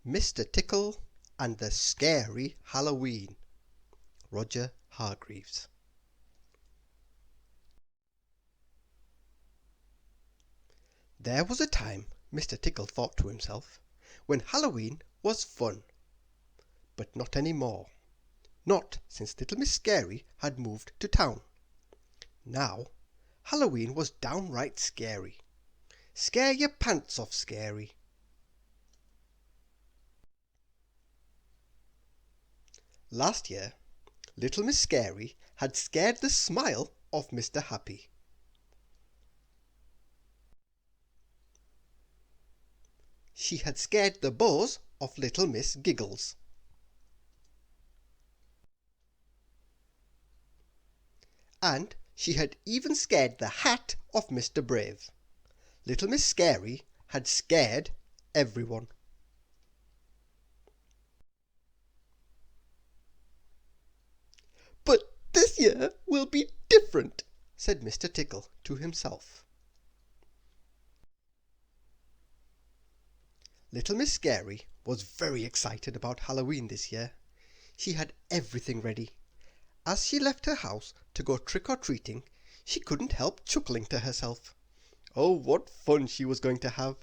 Mr. Tickle and the Scary Halloween. Roger Hargreaves. There was a time, Mr. Tickle thought to himself, when Halloween was fun. But not any more. Not since little Miss Scary had moved to town. Now, Halloween was downright scary. Scare your pants off, Scary. Last year, little Miss Scary had scared the smile off Mr. Happy. She had scared the buzz off little Miss Giggles. And she had even scared the hat off Mr. Brave. Little Miss Scary had scared everyone. "But this year will be different," said Mr. Tickle to himself. Little Miss Scary was very excited about Halloween this year. She had everything ready. As she left her house to go trick-or-treating, she couldn't help chuckling to herself. Oh, what fun she was going to have!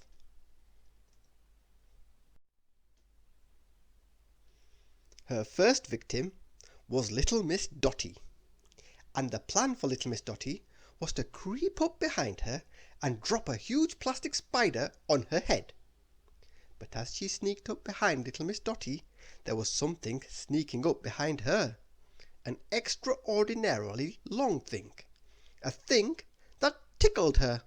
Her first victim was little Miss Dotty, and the plan for little Miss Dotty was to creep up behind her and drop a huge plastic spider on her head. But as she sneaked up behind little Miss Dotty, there was something sneaking up behind her. An extraordinarily long thing. A thing that tickled her.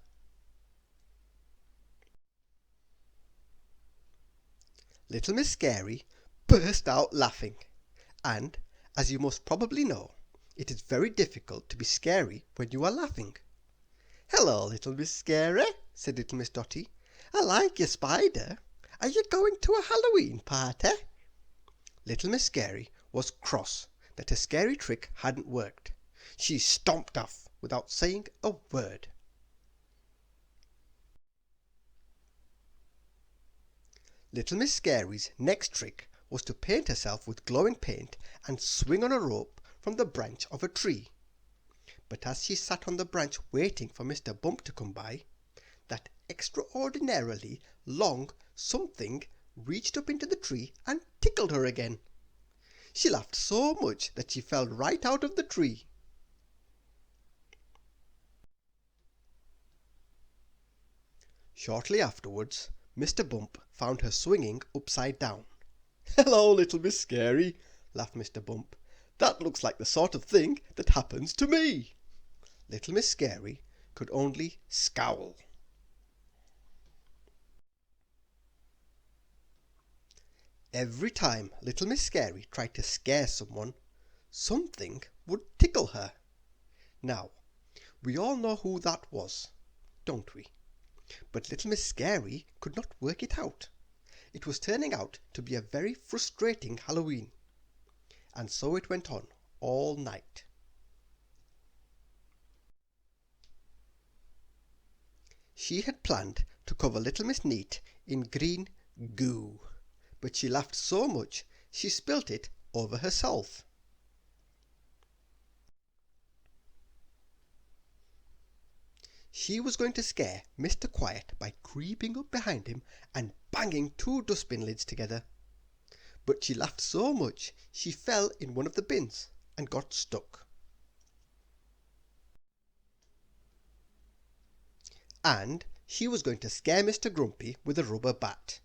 Little Miss Scary burst out laughing, and, as you must probably know, it is very difficult to be scary when you are laughing. "Hello, little Miss Scary," said little Miss Dotty. "I like your spider. Are you going to a Halloween party?" Little Miss Scary was cross that her scary trick hadn't worked. She stomped off without saying a word. Little Miss Scary's next trick was to paint herself with glowing paint and swing on a rope from the branch of a tree. But as she sat on the branch waiting for Mr. Bump to come by, that extraordinarily long something reached up into the tree and tickled her again. She laughed so much that she fell right out of the tree. Shortly afterwards, Mr. Bump found her swinging upside down. "Hello, little Miss Scary," laughed Mr. Bump. "That looks like the sort of thing that happens to me." Little Miss Scary could only scowl. Every time little Miss Scary tried to scare someone, something would tickle her. Now, we all know who that was, don't we? But little Miss Scary could not work it out. It was turning out to be a very frustrating Halloween. And so it went on all night. She had planned to cover little Miss Neat in green goo, but she laughed so much she spilt it over herself. She was going to scare Mr. Quiet by creeping up behind him and banging 2 dustbin lids together. But she laughed so much she fell in one of the bins and got stuck. And she was going to scare Mr. Grumpy with a rubber bat.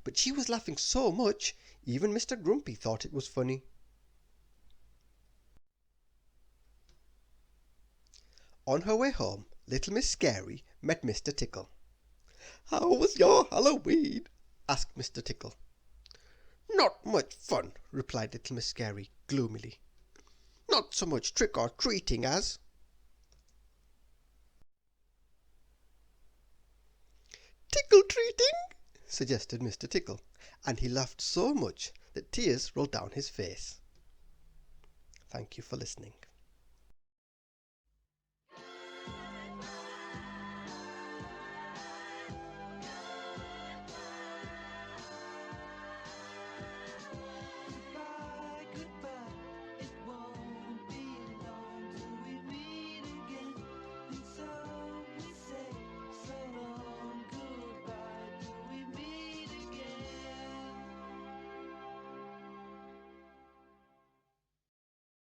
But she was laughing so much, even Mr. Grumpy thought it was funny. On her way home, little Miss Scary met Mr. Tickle. "How was your Halloween?" asked Mr. Tickle. "Not much fun," replied little Miss Scary gloomily. "Not so much trick-or-treating as—" "Tickle-treating," suggested Mr. Tickle, and he laughed so much that tears rolled down his face. Thank you for listening.